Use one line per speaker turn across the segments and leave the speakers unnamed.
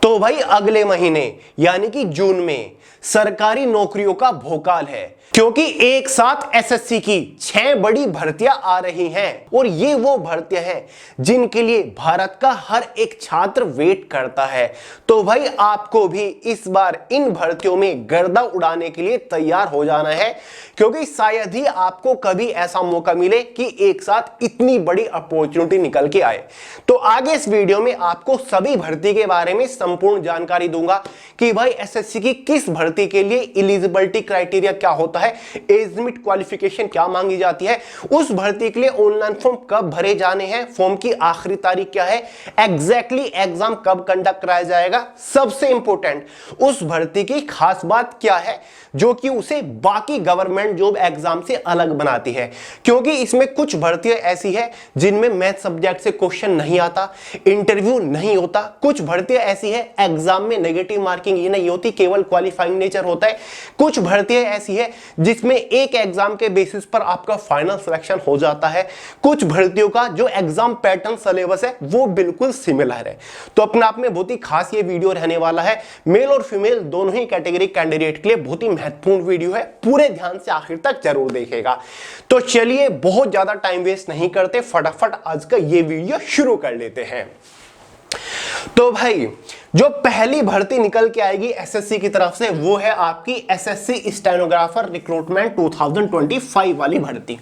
तो भाई अगले महीने यानी कि जून में सरकारी नौकरियों का भोकाल है, क्योंकि एक साथ एसएससी की 6 बड़ी भर्तियां आ रही हैं और ये वो भर्तियां हैं जिनके लिए भारत का हर एक छात्र वेट करता है। तो भाई आपको भी इस बार इन भर्तियों में गर्दा उड़ाने के लिए तैयार हो जाना है, क्योंकि शायद ही आपको कभी ऐसा मौका मिले कि एक साथ इतनी बड़ी अपॉर्चुनिटी निकल के आए। तो आगे इस वीडियो में आपको सभी भर्ती के बारे में संपूर्ण जानकारी दूंगा कि भाई एसएससी की किस भर्ती के लिए एलिजिबिलिटी क्राइटेरिया क्या होता है, एज लिमिट क्वालिफिकेशन क्या मांगी जाती है, उस भर्ती के लिए ऑनलाइन फॉर्म कब भरे जाने हैं, फॉर्म की आखिरी तारीख क्या है, एग्जैक्टली एग्जाम कब कंडक्ट कराया जाएगा, सबसे इंपॉर्टेंट उस भर्ती की खास बात क्या है जो कि उसे बाकी गवर्नमेंट जॉब एग्जाम से अलग बनाती है। क्योंकि इसमें कुछ भर्तियां ऐसी है जिनमें मैथ सब्जेक्ट से क्वेश्चन नहीं आता, इंटरव्यू नहीं होता, कुछ भर्तियां ऐसी है एग्जाम में नेगेटिव मार्किंग ये नहीं होती, केवल क्वालिफाइंग नेचर होता है, कुछ भर्तियां ऐसी है जिसमें एक एग्जाम के बेसिस पर आपका फाइनल सिलेक्शन हो जाता है, कुछ भर्तियों का जो एग्जाम पैटर्न सिलेबस है वो बिल्कुल सिमिलर है। तो अपने आप में बहुत ही खास ये वीडियो रहने वाला है, मेल और फीमेल दोनों ही कैटेगरी कैंडिडेट के लिए बहुत ही महत्वपूर्ण वीडियो है, पूरे ध्यान से आखिर तक जरूर देखेगा। तो चलिए बहुत ज्यादा टाइम वेस्ट नहीं करते, फटाफट आज का ये वीडियो शुरू कर लेते हैं। तो भाई जो पहली भर्ती निकल के आएगी एसएससी की तरफ से वो है आपकी एसएससी स्टेनोग्राफर रिक्रूटमेंट 2025 वाली भर्ती।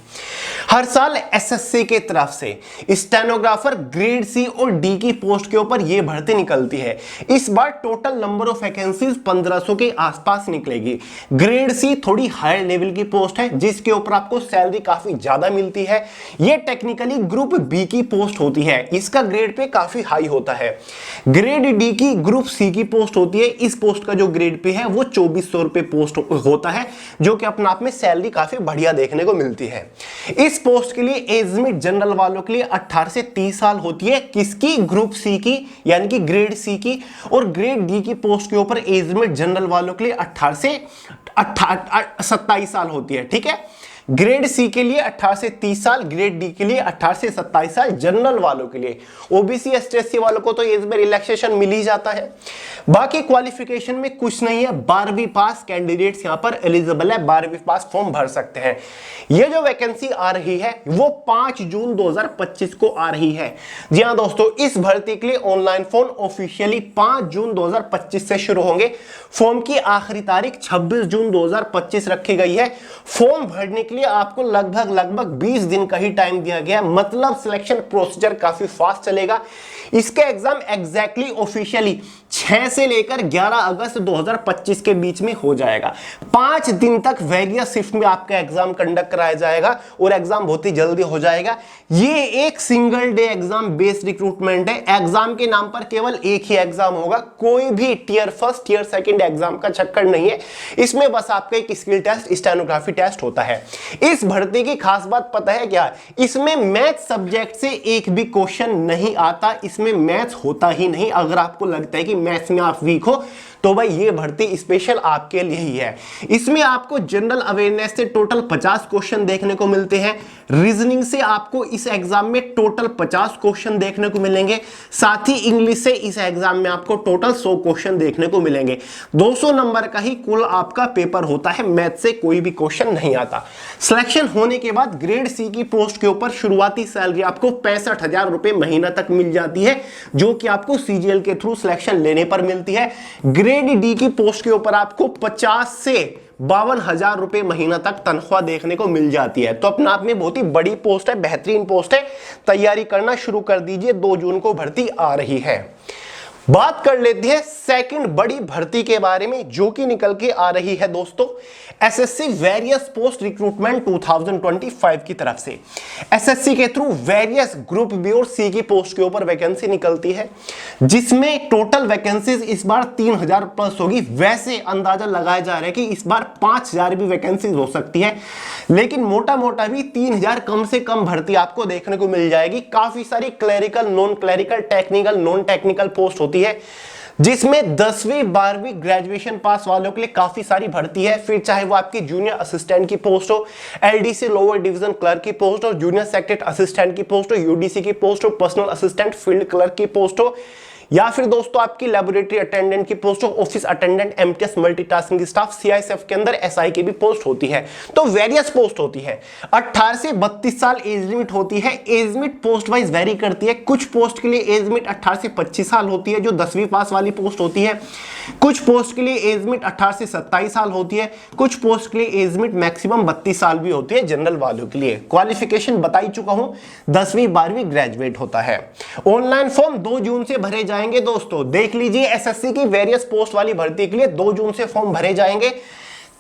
हर साल एसएससी के तरफ से स्टेनोग्राफर ग्रेड सी और डी की पोस्ट के ऊपर यह भर्ती निकलती है। इस बार टोटल नंबर ऑफ वैकेंसीज 1500 के आसपास निकलेगी। ग्रेड सी थोड़ी हायर लेवल की पोस्ट है जिसके ऊपर आपको सैलरी काफी ज्यादा मिलती है। यह टेक्निकली ग्रुप बी की पोस्ट होती है, इसका ग्रेड पे काफी हाई होता है। ग्रेड डी की ग्रुप सी की पोस्ट होती है, इस पोस्ट का जो ग्रेड पे है वो 2400 रुपए पोस्ट होता है, जो कि अपने आप में सैलरी काफी बढ़िया देखने को मिलती है। इस पोस्ट के लिए एज लिमिट जनरल वालों के लिए 18 से 30 साल होती है, किसकी, ग्रुप सी की यानी कि ग्रेड सी की, और ग्रेड डी की पोस्ट के ऊपर एज लिमिट जनरल वालों के लिए 18 से 27 साल होती है। ठीक है, ग्रेड सी के लिए 18 से 30 साल, ग्रेड डी के लिए 18 से 27 साल जनरल वालों के लिए। ओबीसी एसटी वालों को तो एज में रिलैक्सेशन मिल ही जाता है। बाकी क्वालिफिकेशन में कुछ नहीं है, 12वीं पास कैंडिडेट्स यहां पर एलिजिबल है, 12वीं पास फॉर्म भर सकते हैं। यह जो वैकेंसी आ रही है वो 5 जून 2025 को आ रही है। जी हां दोस्तों, इस भर्ती के लिए ऑनलाइन फॉर्म ऑफिशियली 5 जून 2025 से शुरू होंगे। फॉर्म की आखिरी तारीख 26 जून 2025 रखी गई है। फॉर्म भरने के लिए आपको लगभग 20 दिन का ही टाइम दिया गया है, मतलब सिलेक्शन प्रोसीजर काफी फास्ट चलेगा। इसका एग्जाम एग्जैक्टली ऑफिशियली 6 से लेकर 11 अगस्त 2025 के बीच में हो जाएगा। 5 दिन तक वेरियस शिफ्ट में आपका एग्जाम कंडक्ट कराया जाएगा और एग्जाम बहुत ही जल्दी हो जाएगा। ये एक single day exam based recruitment है। एग्जाम के नाम पर केवल एक ही एग्जाम होगा, कोई भी tier first tier second exam का चक्कर नहीं है। इसमें बस आपका एक स्किल टेस्ट, स्टेनोग्राफी टेस्ट होता है। इस भर्ती की खास बात पता है क्या, इसमें मैथ सब्जेक्ट से एक भी क्वेश्चन नहीं आता, इसमें मैथ होता ही नहीं। अगर आपको लगता है कि मैथ्स में आप वीक हो तो भाई ये भर्ती स्पेशल आपके लिए ही है। इसमें आपको जनरल अवेयरनेस से टोटल 50 क्वेश्चन देखने को मिलते हैं। रीजनिंग से आपको इस एग्जाम में टोटल 50 क्वेश्चन देखने को मिलेंगे। साथ ही इंग्लिश से इस एग्जाम में आपको टोटल 100 क्वेश्चन देखने को मिलेंगे। 200 नंबर का ही कुल आपका पेपर होता है, मैथ से कोई भी क्वेश्चन नहीं आता। सिलेक्शन होने के बाद ग्रेड सी की पोस्ट के ऊपर शुरुआती सैलरी आपको 65,000 रुपए महीना तक मिल जाती है, जो कि आपको सीजीएल के थ्रू सिलेक्शन लेने पर मिलती है। ग्रेड डी की पोस्ट के ऊपर आपको 50 से 52,000 रुपए महीना तक तनख्वाह देखने को मिल जाती है। तो अपने आप में बहुत ही बड़ी पोस्ट है, बेहतरीन पोस्ट है। तैयारी करना शुरू कर दीजिए, 2 जून को भर्ती आ रही है। बात कर लेते हैं सेकंड बड़ी भर्ती के बारे में जो कि निकल के आ रही है दोस्तों, एसएससी वेरियस पोस्ट रिक्रूटमेंट 2025 की तरफ से। एसएससी के थ्रू वेरियस ग्रुप बी और सी की पोस्ट के ऊपर वैकेंसी निकलती है, जिसमें टोटल वैकेंसीज इस बार 3000 प्लस होगी। वैसे अंदाजा लगाया जा रहा है कि इस बार 5000 भी वैकेंसीज हो सकती है, लेकिन मोटा मोटा भी 3000 कम से कम भर्ती आपको देखने को मिल जाएगी। काफी सारी clerical, non clerical, technical, non technical post होती है, जिसमें 10वीं 12वीं ग्रेजुएशन पास वालों के लिए काफी सारी भर्ती है। फिर चाहे वो आपकी जूनियर असिस्टेंट की पोस्ट हो, एलडीसी लोअर डिवीजन क्लर्क की पोस्ट हो, जूनियर सेक्रेटरी असिस्टेंट की पोस्ट हो, यूडीसी की पोस्ट हो, पर्सनल असिस्टेंट फील्ड क्लर्क की पोस्ट हो, या फिर दोस्तों आपकी लेबोरेटरी अटेंडेंट की पोस्ट हो, office attendant, MTS multitasking staff, CISF के अंदर एसआई की भी पोस्ट होती है। तो वेरियस पोस्ट होती है। 18 से 32 साल एज लिमिट होती है। Age limit post wise very करती है। कुछ पोस्ट के लिए एज लिमिट 18 से 25 साल होती है जो 10वीं पास वाली पोस्ट होती है। कुछ पोस्ट के लिए एज लिमिट 18 से 27 साल होती है। कुछ पोस्ट के लिए एज लिमिट मैक्सिमम 32 साल भी होती है जनरल वालों के लिए। क्वालिफिकेशन बता ही चुका हूं, 10वीं 12वीं ग्रेजुएट होता है। ऑनलाइन फॉर्म 2 जून से भरे जाएंगे दोस्तों। देख लीजिए एसएससी की वेरियस पोस्ट वाली भर्ती के लिए 2 जून से फॉर्म भरे जाएंगे।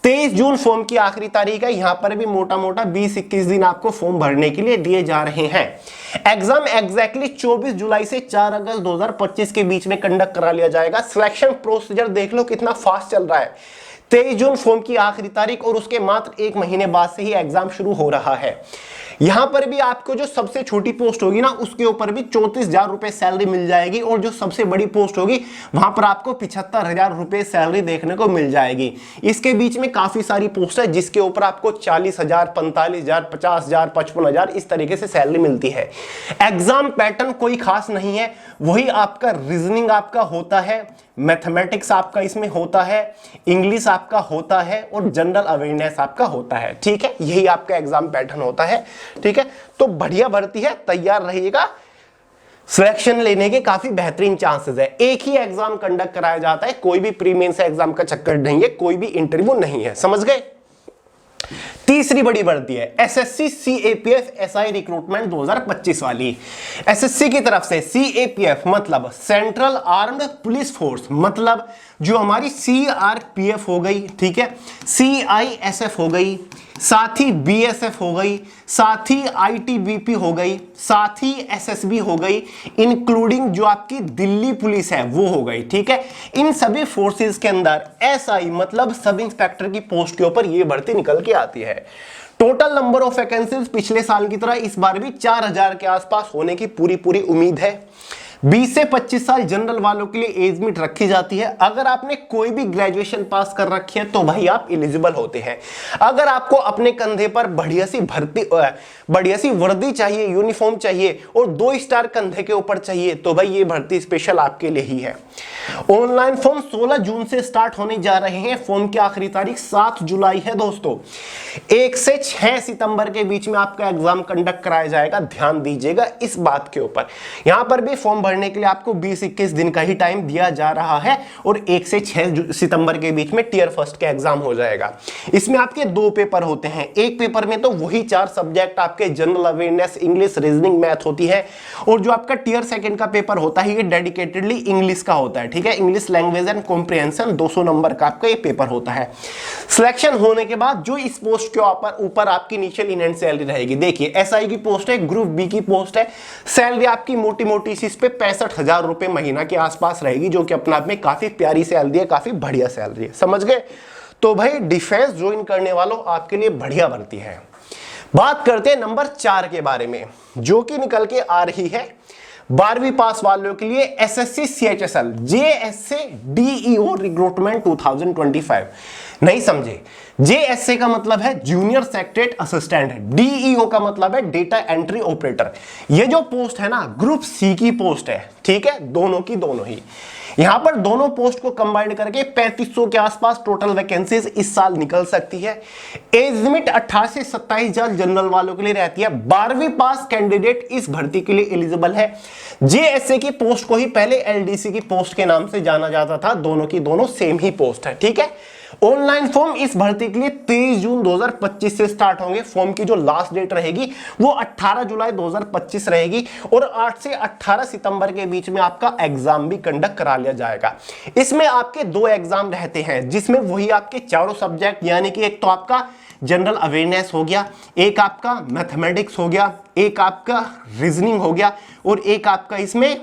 23 जून फॉर्म की आखिरी तारीख है। यहां पर भी मोटा मोटा 20-21 दिन आपको फॉर्म भरने के लिए दिए जा रहे हैं। एग्जाम एग्जैक्टली 24 जुलाई से 4 अगस्त 2025 के बीच में कंडक्ट करा लिया जाएगा। सिलेक्शन प्रोसीजर देख लो कितना फास्ट चल रहा है। 23 जून फॉर्म की आखिरी तारीख और उसके मात्र 1 महीने बाद से ही एग्जाम शुरू हो रहा है। यहां पर भी आपको जो सबसे छोटी पोस्ट होगी ना उसके ऊपर भी 34,000 रुपए सैलरी मिल जाएगी और जो सबसे बड़ी पोस्ट होगी वहां पर आपको 75,000 रुपए सैलरी देखने को मिल जाएगी। इसके बीच में काफी सारी पोस्ट है जिसके ऊपर आपको 40,000, 45,000, 50,000, 55,000 इस तरीके से सैलरी मिलती है। एग्जाम पैटर्न कोई खास नहीं है, वही आपका रीजनिंग आपका होता है, मैथमेटिक्स आपका इसमें होता है, इंग्लिश आपका होता है और जनरल अवेयरनेस आपका होता है। ठीक है, यही आपका एग्जाम पैटर्न होता है। ठीक है, तो बढ़िया भर्ती है, तैयार रहिएगा। सिलेक्शन लेने के काफी बेहतरीन चांसेस है। एक ही एग्जाम कंडक्ट कराया जाता है, कोई भी प्री मेंस एग्जाम का चक्कर नहीं है, कोई भी इंटरव्यू नहीं है। समझ गए। तीसरी बड़ी भर्ती है एसएससी सीएपीएफ एसआई रिक्रूटमेंट 2025 वाली। एसएससी की तरफ से सीएपीएफ मतलब सेंट्रल आर्म्ड पुलिस फोर्स, मतलब जो हमारी सीआरपीएफ हो गई, ठीक है, सीआईएसएफ हो गई, साथ ही बीएसएफ हो गई, साथ ही आईटीबीपी हो गई, साथ ही एसएसबी हो गई, इंक्लूडिंग जो आपकी दिल्ली पुलिस है वो हो गई। ठीक है, इन सभी फोर्सेस के अंदर एसआई मतलब सब इंस्पेक्टर की पोस्ट के ऊपर ये भर्ती निकल के आती है। टोटल नंबर ऑफ वैकेंसीज पिछले साल की तरह इस बार भी 4,000 के आसपास होने की पूरी उम्मीद है। 20 से 25 साल जनरल वालों के लिए एज लिमिट रखी जाती है। अगर आपने कोई भी ग्रेजुएशन पास कर रखी है तो भाई आप एलिजिबल होते हैं। अगर आपको अपने कंधे पर बढ़िया सी वर्दी चाहिए, यूनिफॉर्म चाहिए और 2 स्टार कंधे के ऊपर चाहिए तो भाई ये भर्ती स्पेशल आपके लिए ही है। ऑनलाइन फॉर्म 16 जून से स्टार्ट होने जा रहे हैं। फॉर्म की आखिरी तारीख 7 जुलाई है दोस्तों। 1 से 6 सितंबर के बीच में आपका एग्जाम कंडक्ट कराया जाएगा। ध्यान दीजिएगा इस बात के ऊपर। यहां पर भी फॉर्म भरने के लिए आपको 20-21 दिन का ही टाइम दिया जा रहा है और 1 से 6 सितंबर के बीच में टियर फर्स्ट का एग्जाम हो जाएगा। इसमें आपके 2 पेपर होते हैं। एक पेपर में तो वही 4 सब्जेक्ट आपके general awareness, English, reasoning, math होती है और जो आपका टियर सेकंड का पेपर होता है ये डेडिकेटेडली इंग्लिश का होता है। ठीक है, English language and comprehension 200 number का आपका ये पेपर होता है। सिलेक्शन होने के बाद जो इस पोस्ट के ऊपर आपकी इनिशियल इन हैंड सैलरी रहेगी, देखिए एसआई की पोस्ट है, ग्रुप बी की पोस्ट है, सैलरी आपकी मोटी मोटी सी इस पे 65,000 रुपए महीना के आसपास रहेगी, जो कि अपने आप में काफी प्यारी सैलरी है, काफी बढ़िया सैलरी है। समझ गए। तो भाई डिफेंस ज्वाइन करने वालों आपके लिए बढ़िया भर्ती है। बात करते हैं नंबर 4 के बारे में, जो कि निकल के आ रही है 12वीं पास वालों के लिए SSC CHSL JSA DEO recruitment 2025। नहीं समझे, जेएसए का मतलब है जूनियर सेक्रेटरी असिस्टेंट, डीईओ का मतलब है डेटा एंट्री ऑपरेटर। ये जो पोस्ट है ना ग्रुप सी की पोस्ट है। ठीक है, दोनों की दोनों ही। यहां पर दोनों पोस्ट को कंबाइन करके 3500 के आसपास टोटल वैकेंसीज इस साल निकल सकती है। एज लिमिट 18 से 27 साल जनरल वालों के लिए रहती है। 12वीं पास कैंडिडेट इस भर्ती के लिए एलिजिबल है। जेएसए की पोस्ट को ही पहले एलडीसी की पोस्ट के नाम से जाना जाता था। दोनों की दोनों सेम ही पोस्ट है। ठीक है, ऑनलाइन फॉर्म इस भर्ती के लिए 23 जून 2025 से स्टार्ट होंगे। फॉर्म की जो लास्ट डेट रहेगी वो 18 जुलाई 2025 रहेगी और 8 से 18 सितंबर के बीच में आपका एग्जाम भी कंडक्ट करा लिया जाएगा। इसमें आपके 2 एग्जाम रहते हैं, जिसमें वही आपके चारों सब्जेक्ट, यानी कि एक तो आपका जनरल अवेयरनेस हो गया, एक आपका मैथमेटिक्स हो गया, एक आपका रीजनिंग हो गया और एक आपका इसमें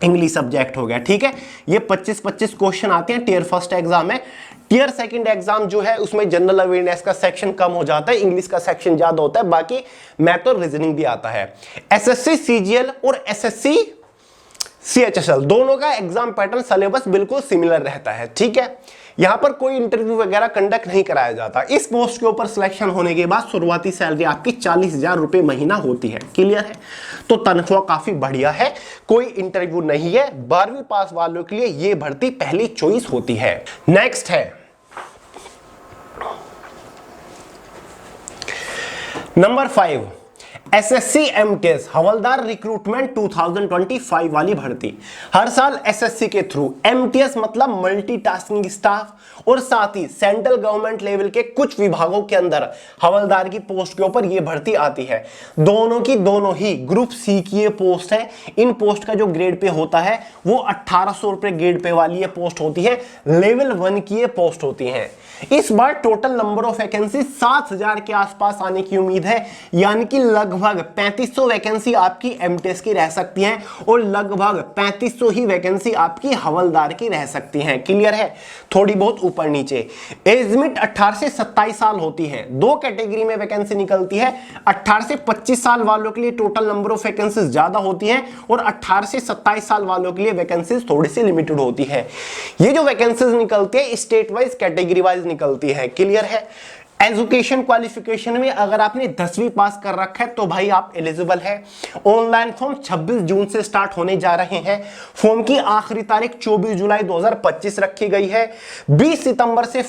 इंग्लिश सब्जेक्ट हो गया। ठीक है, ये 25-25 क्वेश्चन आते हैं। टियर फर्स्ट एग्जाम है। टियर सेकंड एग्जाम जो है उसमें जनरल अवेयरनेस का सेक्शन कम हो जाता है, इंग्लिश का सेक्शन ज्यादा होता है, बाकी मैथ और रीजनिंग भी आता है। एसएससी सीजीएल और एसएससी CHSL, दोनों का एग्जाम पैटर्न सिलेबस बिल्कुल सिमिलर रहता है, ठीक है। यहां पर कोई इंटरव्यू वगैरह कंडक्ट नहीं कराया जाता। इस पोस्ट के ऊपर सिलेक्शन होने के बाद शुरुआती सैलरी आपकी 40,000 रुपए महीना होती है, क्लियर है। तो तनख्वाह काफी बढ़िया है, कोई इंटरव्यू नहीं है। 12वीं पास वालों के लिए यह भर्ती पहली चॉइस होती है। नेक्स्ट है नंबर 5, SSC MTS हवलदार रिक्रूटमेंट 2025 वाली भर्ती। हर साल SSC के थ्रू MTS मतलब मल्टीटास्किंग स्टाफ और साथ ही सेंट्रल गवर्नमेंट लेवल के कुछ विभागों के अंदर हवलदार की पोस्ट के ऊपर यह भर्ती आती है। दोनों की दोनों ही ग्रुप C की ये पोस्ट है। इन पोस्ट का जो ग्रेड पे होता है वो 1800 रुपए ग्रेड पे वाली ये पोस्ट होती है। लेवल 1 की ये पोस्ट होती है। इस बार टोटल नंबर ऑफ वैकेंसी 7000 के आसपास आने की उम्मीद है, यानी कि लगभग 3500 वैकेंसी आपकी MTS की रह सकती हैं और लगभग 3500 ही वैकेंसी आपकी हवलदार की रह सकती हैं, क्लियर है। थोड़ी बहुत ऊपर नीचे। एज लिमिट 18 से 27 साल होती है। दो कैटेगरी में वैकेंसी निकलती है। 18 से 25 साल वालों के लिए टोटल नंबर ऑफ वैकेंसीज ज्यादा होती है और 18 से 27 साल वालों के लिए वैकेंसीज थोड़ी सी लिमिटेड होती है। ये जो वैकेंसीज निकलती है स्टेट वाइज कैटेगरी वाइज निकलती है, क्लियर है। एजुकेशन क्वालिफिकेशन में अगर आपने 10वीं पास कर रखा है तो भाई आप एलिजिबल है। ऑनलाइन फॉर्म 26 जून से स्टार्ट होने जा रहे हैं। फॉर्म की आखिरी तारीख 24 जुलाई 2025 रखी गई है। 20 सितंबर से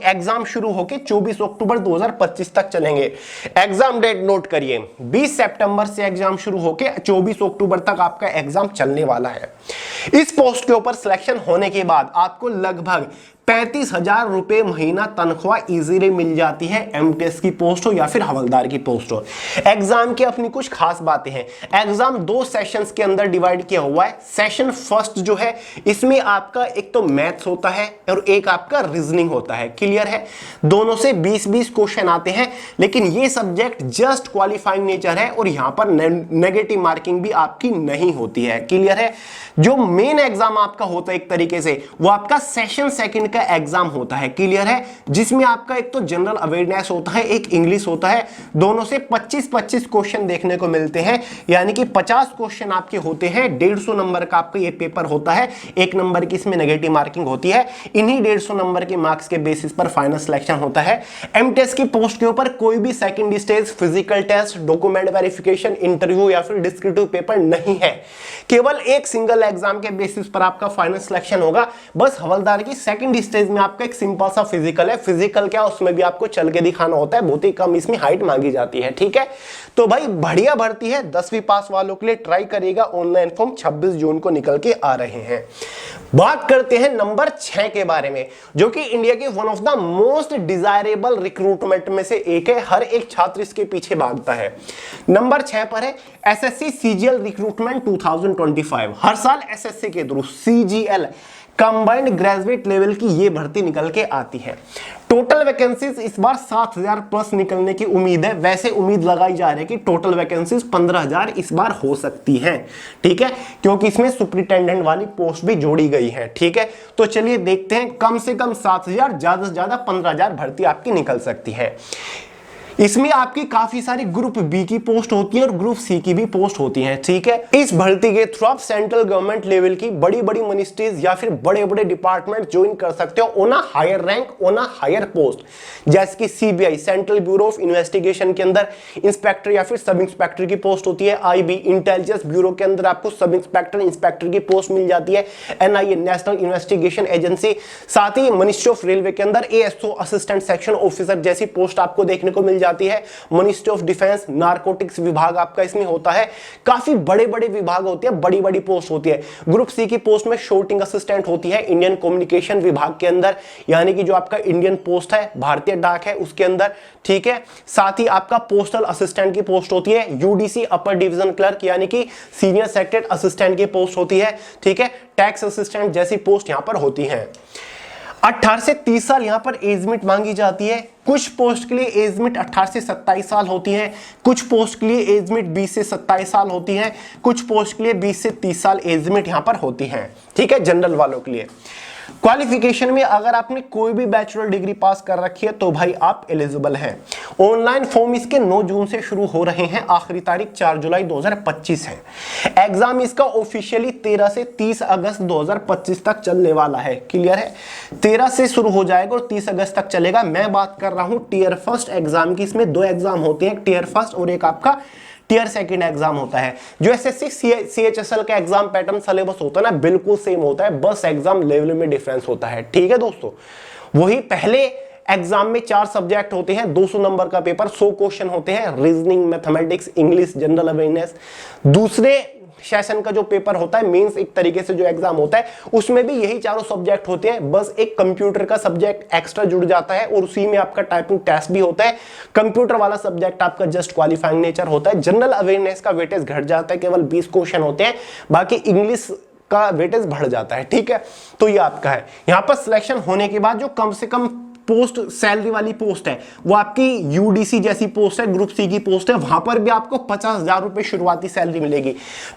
एग्जाम शुरू होकर 24 अक्टूबर 2025 तक चलेंगे। एग्जाम डेट नोट करिए, 20 सितंबर से एग्जाम शुरू होकर 24 अक्टूबर तक आपका एग्जाम चलने वाला है। इस पोस्ट के ऊपर सिलेक्शन होने के बाद आपको लगभग 35,000 रुपए महीना तनख्वाह इजीली मिल जाती है। MTS की पोस्ट हो या फिर हवलदार की पोस्ट हो। एग्जाम की अपनी कुछ खास बातें हैं। एग्जाम 2 सेशंस के अंदर डिवाइड किया हुआ है। सेशन फर्स्ट जो है इसमें आपका एक तो मैथ्स होता है और एक आपका रीजनिंग होता है, क्लियर है। दोनों से 20-20 क्वेश्चन आते हैं, लेकिन ये सब्जेक्ट जस्ट क्वालिफाइंग नेचर है और यहां पर नेगेटिव मार्किंग भी आपकी नहीं होती है, क्लियर है। जो मेन एग्जाम आपका होता है एक तरीके से वो आपका सेशन सेकंड का एग्जाम होता है, क्लियर है, जिसमें आपका एक तो जनरल अवेयरनेस होता है, एक इंग्लिश होता है। दोनों से 25-25 क्वेश्चन देखने को मिलते हैं, यानी कि 50 क्वेश्चन आपके होते हैं। 150 नंबर का आपका ये पेपर होता है। 1 नंबर की इसमें नेगेटिव मार्किंग होती है। इन्हीं 150 नंबर के मार्क्स के बेसिस पर फाइनल सिलेक्शन होता है। MTS की पोस्ट के ऊपर कोई भी second stage physical test, document verification, interview या फिर डिस्क्रिप्टिव पेपर नहीं है। केवल एक सिंगल एग्जाम के बेसिस पर आपका फाइनल सिलेक्शन होगा। बस हवलदार की सेकंड स्टेज में आपका एक सिंपल सा फिजिकल है। फिजिकल क्या, उसमें भी आपको चल के दिखाना होता है। बहुत ही कम इसमें हाइट मांगी जाती है, ठीक है। तो भाई बढ़िया भर्ती है। 10वीं पास वालों के लिए ट्राई करिएगा। ऑनलाइन फॉर्म 26 जून को निकल के आ रहे हैं। बात करते हैं नंबर 6 के बारे में, जो कि इंडिया के one of the most desirable recruitment में से एक है। हर एक छात्र इसके पीछे भागता है। नंबर 6 पर है SSC CGL रिक्रूटमेंट 2025। हर साल SSC के through CGL combined graduate level की ये भर्ती निकल के आती है। टोटल वैकेंसीज इस बार 7000 प्लस निकलने की उम्मीद है। वैसे उम्मीद लगाई जा रही है कि टोटल वैकेंसीज 15,000 इस बार हो सकती हैं, ठीक है, क्योंकि इसमें सुपरिटेंडेंट वाली पोस्ट भी जोड़ी गई है, ठीक है। तो चलिए देखते हैं, कम से कम 7000, ज्यादा से ज्यादा 15,000 भर्ती आपकी निकल सकती है। इसमें आपकी काफी सारी ग्रुप बी की पोस्ट होती है और ग्रुप सी की भी पोस्ट होती है, ठीक है। इस भर्ती के थ्रू आप सेंट्रल गवर्नमेंट लेवल की बड़ी बड़ी मिनिस्ट्रीज या फिर बड़े बड़े डिपार्टमेंट ज्वाइन कर सकते हो on a higher rank, on a higher post, जैसे कि CBI central bureau of investigation के अंदर इंस्पेक्टर या फिर सब इंस्पेक्टर की पोस्ट होती है। IB इंटेलिजेंस ब्यूरो के अंदर आपको सब इंस्पेक्टर, इंस्पेक्टर की पोस्ट मिल जाती है। NIA नेशनल इन्वेस्टिगेशन एजेंसी, साथ ही मिनिस्ट्री ऑफ रेलवे के अंदर ASO असिस्टेंट सेक्शन ऑफिसर जैसी पोस्ट आपको देखने को मिल जाती है। मिनिस्ट्री ऑफ डिफेंस नारकोटिक्स विभाग आपका इसमें होता है। काफी बड़े बड़े विभाग होते हैं, बड़ी बड़ी पोस्ट होती है। ग्रुप सी की पोस्ट में शूटिंग असिस्टेंट होती है इंडियन कम्युनिकेशन विभाग के अंदर, यानी कि जो आपका इंडियन पोस्ट है, भारतीय डाक है, उसके अंदर, ठीक है। साथ ही आपका पोस्टल असिस्टेंट की पोस्ट होती है। UDC अपर डिवीजन क्लर्क यानी कि सीनियर सेक्रेटरी असिस्टेंट की पोस्ट होती है, ठीक है। टैक्स असिस्टेंट जैसी पोस्ट यहां पर होती है। 18 से 30 साल यहां पर एज लिमिट मांगी जाती है। कुछ पोस्ट के लिए एज लिमिट 18 से 27 साल होती है। कुछ पोस्ट के लिए एज लिमिट 20 से 27 साल होती है। कुछ पोस्ट के लिए 20 से 30 साल एज लिमिट यहां पर होती है, ठीक है, जनरल वालों के लिए। क्वालिफिकेशन में अगर आपने कोई भी बैचलर डिग्री पास कर रखी है तो भाई आप एलिजिबल हैं। ऑनलाइन फॉर्म इसके 9 जून से शुरू हो रहे हैं, आखिरी तारीख 4 जुलाई 2025 है। एग्जाम इसका ऑफिशियली 13 से 30 अगस्त 2025 तक चलने वाला है। क्लियर है? 13 से शुरू हो जाएगा और 30 अगस्त तक चलेगा। मैं बात कर रहा हूं टियर फर्स्ट एग्जाम की। इसमें 2 एग्जाम होते हैं, टियर फर्स्ट और एक आपका टियर सेकंड एग्जाम होता है। जो एसएससी सीएचएसएल का एग्जाम पैटर्न सिलेबस होता है ना, बिल्कुल सेम होता है, बस एग्जाम लेवल में डिफरेंस होता है। ठीक है दोस्तों, वही पहले एग्जाम में 4 सब्जेक्ट होते हैं, 200 नंबर का पेपर, 100 क्वेश्चन होते हैं, reasoning, mathematics, English, general awareness. दूसरे सेशन का जो पेपर होता है, मेंस एक तरीके से जो एग्जाम होता है, उसमें भी यही चारों सब्जेक्ट होते हैं, बस एक कंप्यूटर का सब्जेक्ट एक्स्ट्रा जुड़ जाता है और उसी में आपका टाइपिंग टेस्ट भी होता है। कंप्यूटर वाला सब्जेक्ट आपका जस्ट क्वालिफाइंग नेचर होता है। जनरल अवेयरनेस का वेटेज घट जाता है, केवल 20 क्वेश्चन होते हैं, बाकी इंग्लिश का वेटेज बढ़ जाता है। ठीक है, तो ये आपका है। यहां पर सिलेक्शन होने के बाद जो कम से कम पोस्ट सैलरी वाली पोस्ट है वो आपकी यूडीसी जैसी पोस्ट है, ग्रुप सी की पोस्ट है, वहां पर भी आपको 50,000 रुपए शुरुआती सैलरी मिलेगी।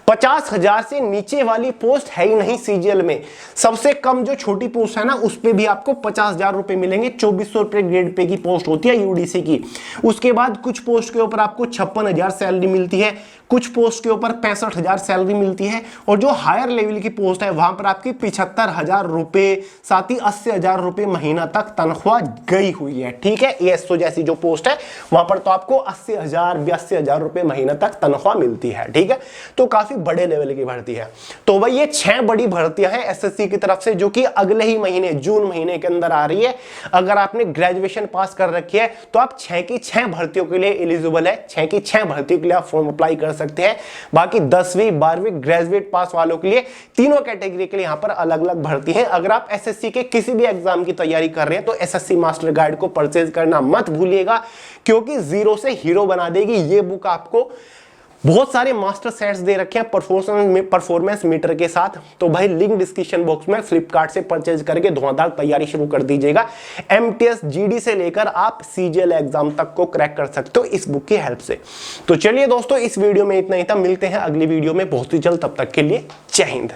50,000 से नीचे वाली पोस्ट है ही नहीं सीजीएल में। सबसे कम जो छोटी पोस्ट है ना, उस पे भी आपको 50,000 रुपए मिलेंगे। 2400 रुपए ग्रेड पे की पोस्ट होती है यूडीसी की। उसके बाद कुछ पोस्ट के ऊपर आपको 56,000 सैलरी मिलती है, कुछ पोस्ट के ऊपर 65,000 सैलरी मिलती है, और जो हायर लेवल की पोस्ट है वहां पर आपकी 75,000 रुपए, साथ ही 80,000 रुपए महीना तक तनख्वाह गई हुई है। ठीक है, एएसओ जैसी जो पोस्ट है वहां पर तो आपको 80,000 82,000 रुपए महीना तक तनख्वाह मिलती है। ठीक है, तो काफी बड़े लेवल की भर्ती है। तो भाई ये 6 बड़ी भर्तियां हैं एसएससी की तरफ से, जो कि अगले ही महीने जून महीने के अंदर आ रही है। अगर आपने ग्रेजुएशन पास कर रखी है तो आप 6 की 6 भर्तियों के लिए एलिजिबल है। 6 की 6 भर्तियों के लिए आप फॉर्म अप्लाई कर सकते हैं। बाकी 10वीं 12वीं ग्रेजुएट पास वालों के लिए तीनों कैटेगरी के लिए यहां पर अलग अलग भर्ती है। अगर आप एसएससी के किसी भी एग्जाम की तैयारी कर रहे हैं तो एसएससी मास्टर गाइड को परचेज करना मत भूलिएगा, क्योंकि जीरो से हीरो बना देगी ये बुक आपको। बहुत सारे मास्टर सेट्स दे रखे हैं परफॉर्मेंस मीटर के साथ। तो भाई लिंक डिस्क्रिप्शन बॉक्स में, फ्लिपकार्ट से परचेज करके धुआंधार तैयारी शुरू कर दीजिएगा। एमटीएस जीडी से लेकर आप सीजीएल एग्जाम तक को क्रैक कर सकते हो इस बुक की हेल्प से। तो चलिए दोस्तों, इस वीडियो में इतना ही था। मिलते हैं अगली वीडियो में बहुत ही जल्द, तब तक के लिए जय हिंद।